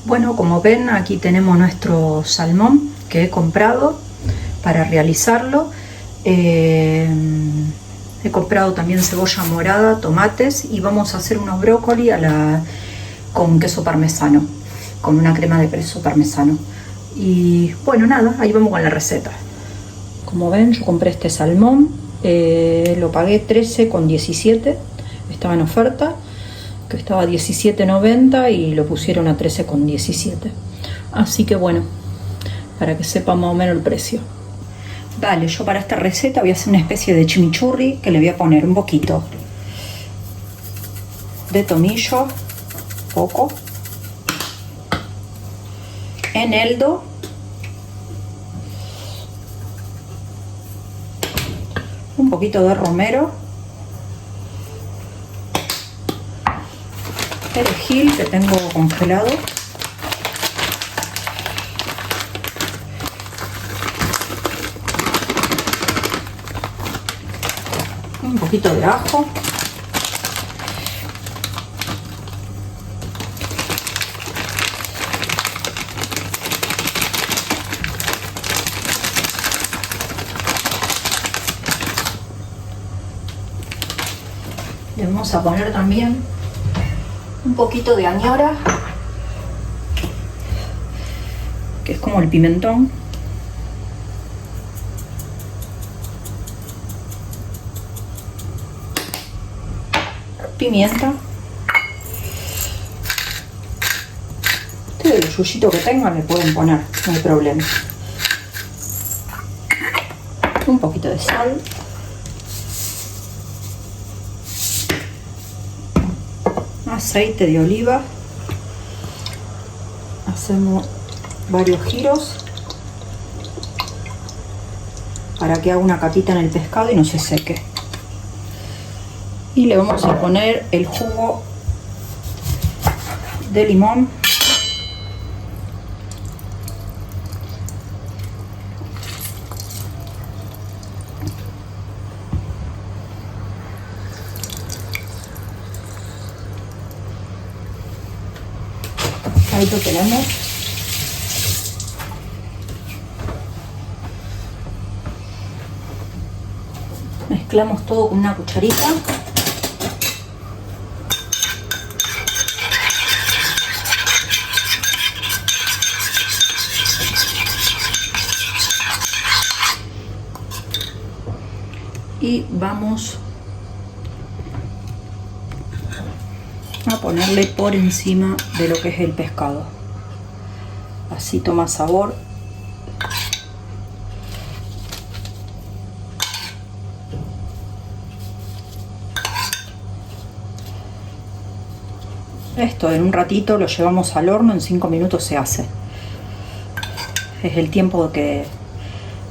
Bueno, como ven, aquí tenemos nuestro salmón que he comprado para realizarlo. He comprado también cebolla morada, tomates y vamos a hacer unos brócoli con queso parmesano, con una crema de queso parmesano. Y bueno, nada, ahí vamos con la receta. Como ven, yo compré este salmón, lo pagué 13,17, estaba en oferta, que estaba a 17,90 y lo pusieron a 13,17. Así que bueno, para que sepan más o menos el precio. Vale, yo para esta receta voy a hacer una especie de chimichurri que le voy a poner un poquito de tomillo, poco, eneldo, un poquito de romero, perejil que tengo congelado, un poquito de ajo, le vamos a poner también un poquito de añora, que es como el pimentón, pimienta, ustedes el yuyito que tengan le pueden poner, no hay problema, un poquito de sal, aceite de oliva, hacemos varios giros para que haga una capita en el pescado y no se seque. Y le vamos a poner el jugo de limón, ahí lo tenemos. Mezclamos todo con una cucharita. Y vamos a ponerle por encima de lo que es el pescado, así toma sabor. Esto en un ratito lo llevamos al horno, en 5 minutos se hace. Es el tiempo que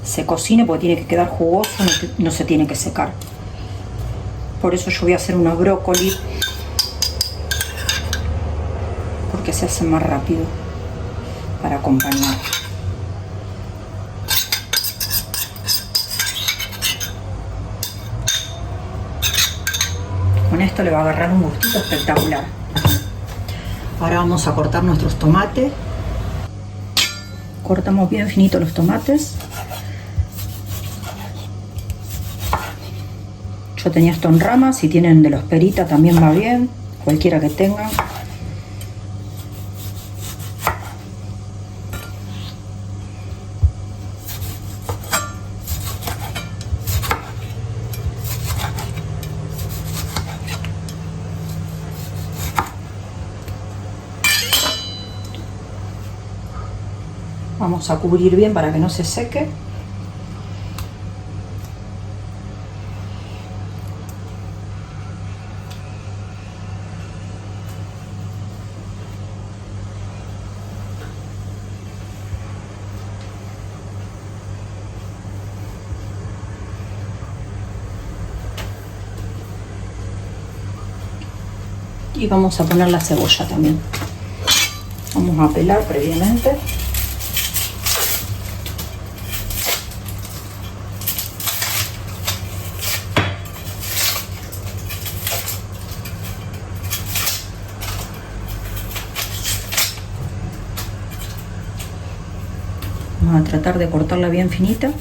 se cocine porque tiene que quedar jugoso, no se tiene que secar. Por eso yo voy a hacer unos brócoli, porque se hace más rápido para acompañar. Con esto le va a agarrar un gustito espectacular. Ahora vamos a cortar nuestros tomates. Cortamos bien finito los tomates. Yo tenía esto en ramas, si tienen de los perita también va bien, cualquiera que tengan. Vamos a cubrir bien para que no se seque. Y vamos a poner la cebolla también. Vamos a pelar previamente. Vamos a tratar de cortarla bien finita.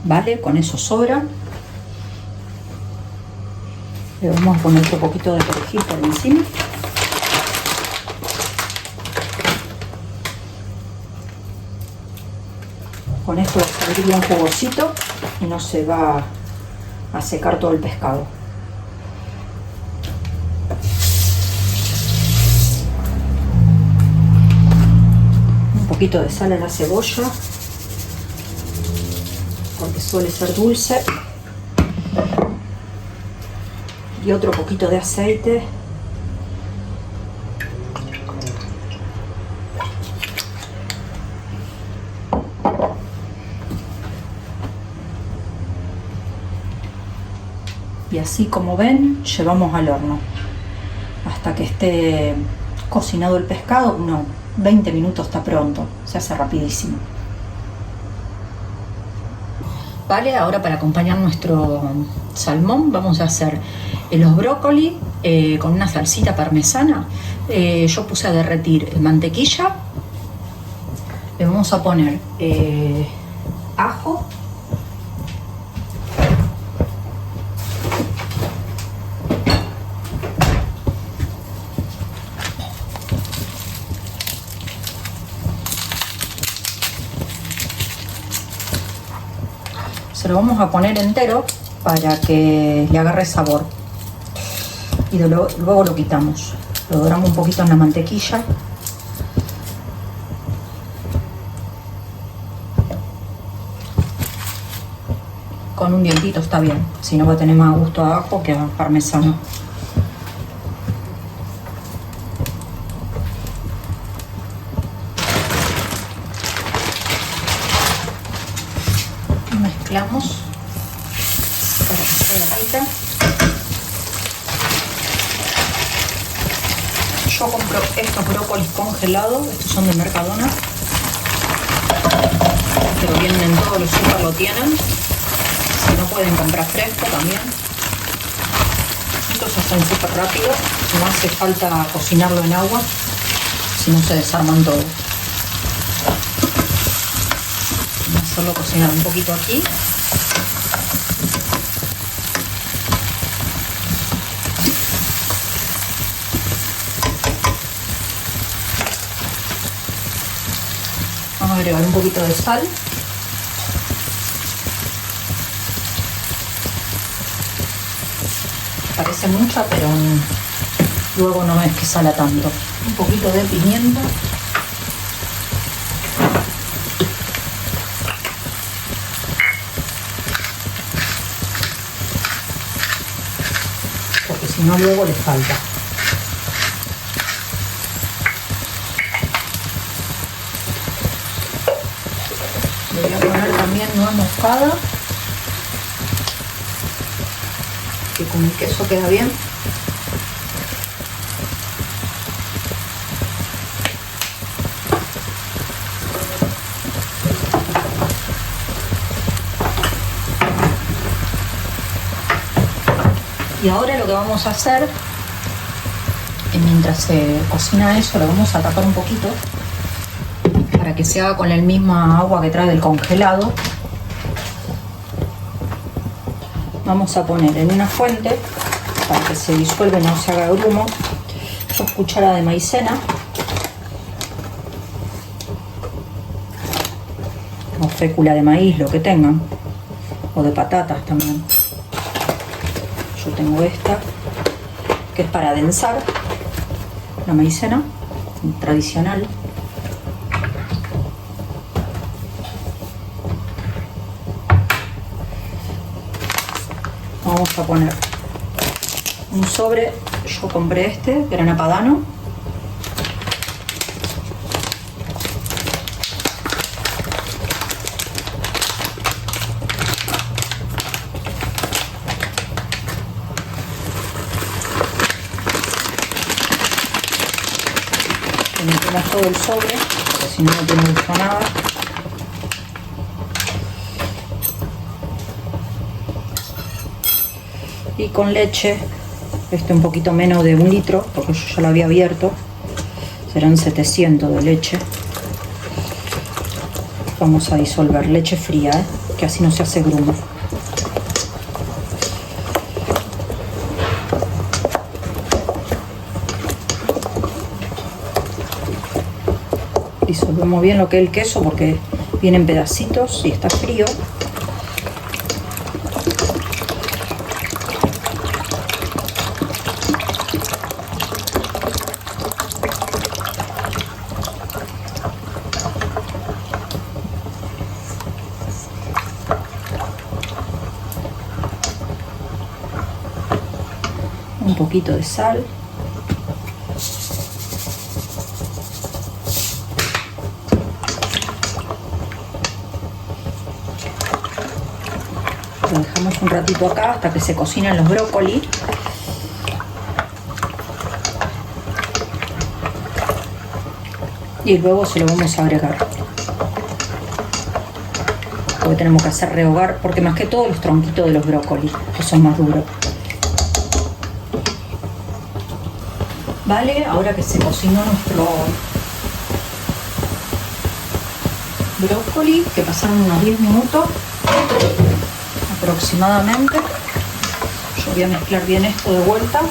Vale, con eso sobra. Le vamos a poner otro poquito de perejil por encima. Con esto va a salir bien jugosito y no se va a secar todo el pescado. Un poquito de sal a la cebolla, porque suele ser dulce, y otro poquito de aceite. Y así, como ven, llevamos al horno hasta que esté cocinado el pescado. Unos 20 minutos está pronto, se hace rapidísimo. Vale, ahora para acompañar nuestro salmón vamos a hacer los brócoli con una salsita parmesana. Yo puse a derretir mantequilla. Le vamos a poner ajo, se lo vamos a poner entero para que le agarre sabor, y luego lo quitamos, lo doramos un poquito en la mantequilla. Con un dientito está bien, si no va a tener más gusto a ajo que a parmesano. Mezclamos para que se derrita. Yo compro estos brócolis congelados, estos son de Mercadona, pero vienen en todos los súper, lo tienen. Si no, pueden comprar fresco también. Estos se hacen súper rápido, no hace falta cocinarlo en agua, si no se desarman todos. Solo cocinar un poquito aquí. Vamos a agregar un poquito de sal. Parece mucha, pero luego no es que sala tanto. Un poquito de pimienta. Porque si no, luego le falta. Le voy a poner también nuez moscada, que con el queso queda bien. Y ahora lo que vamos a hacer, mientras se cocina eso, lo vamos a tapar un poquito para que se haga con la misma agua que trae del congelado. Vamos a poner en una fuente, para que se disuelva y no se haga grumo, 2 cucharadas de maicena o fécula de maíz, lo que tengan, o de patatas también. Yo tengo esta, que es para adensar. la maicena tradicional. Vamos a poner un sobre, yo compré este, grana padano. Le metemos todo el sobre, porque si no, no tiene gusto a nada. Y con leche, un poquito menos de 1 litro, porque yo ya lo había abierto, serán 700 de leche. Vamos a disolver leche fría, que así no se hace grumo. Disolvemos bien lo que es el queso porque viene en pedacitos y está frío. Un poquito de sal. Lo dejamos un ratito acá hasta que se cocinan los brócoli. Y luego se lo vamos a agregar. Porque tenemos que hacer rehogar, porque más que todo los tronquitos de los brócolis, que son más duros. Vale, ahora que se cocinó nuestro brócoli, que pasaron unos 10 minutos aproximadamente, yo voy a mezclar bien esto de vuelta.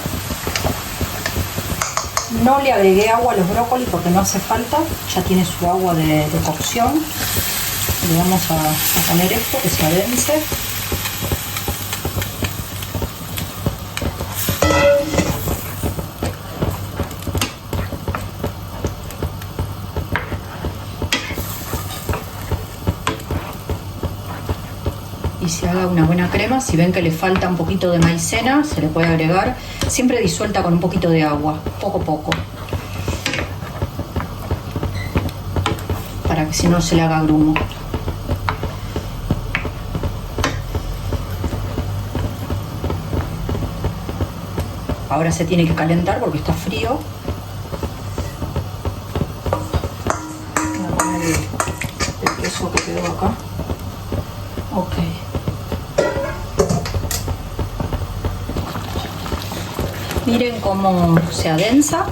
No le agregué agua a los brócolis porque no hace falta, ya tiene su agua de cocción. Le vamos a poner esto que se adense. Y se haga una buena crema. Si ven que le falta un poquito de maicena, se le puede agregar, siempre disuelta con un poquito de agua, poco a poco, para que si no se le haga grumo. Ahora se tiene que calentar porque está frío. Voy a poner el queso que quedó acá. Ok. Miren cómo se adensa.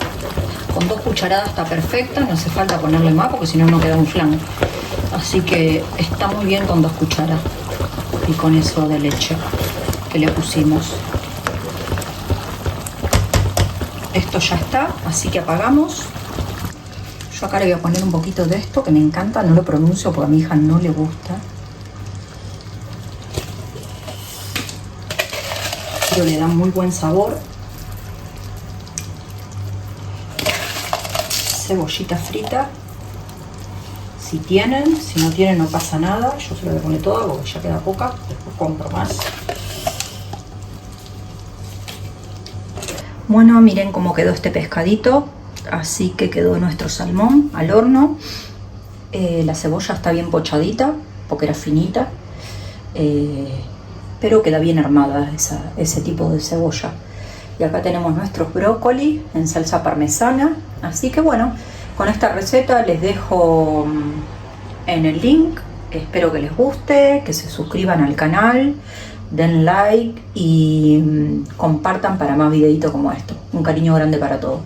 Con 2 cucharadas está perfecta, no hace falta ponerle más porque si no, no queda un flan. Así que está muy bien con 2 cucharadas. Y con eso de leche que le pusimos. Esto ya está, así que apagamos. Yo acá le voy a poner un poquito de esto que me encanta, no lo pronuncio porque a mi hija no le gusta. Pero le da muy buen sabor. Cebollita frita, si tienen, si no tienen no pasa nada. Yo se lo voy a poner toda porque ya queda poca, después compro más. Bueno, miren cómo quedó este pescadito. Así que quedó nuestro salmón al horno. La cebolla está bien pochadita porque era finita, pero queda bien armada ese tipo de cebolla. Y acá tenemos nuestros brócoli en salsa parmesana. Así que bueno, con esta receta les dejo en el link. Espero que les guste, que se suscriban al canal, den like y compartan para más videitos como esto. Un cariño grande para todos.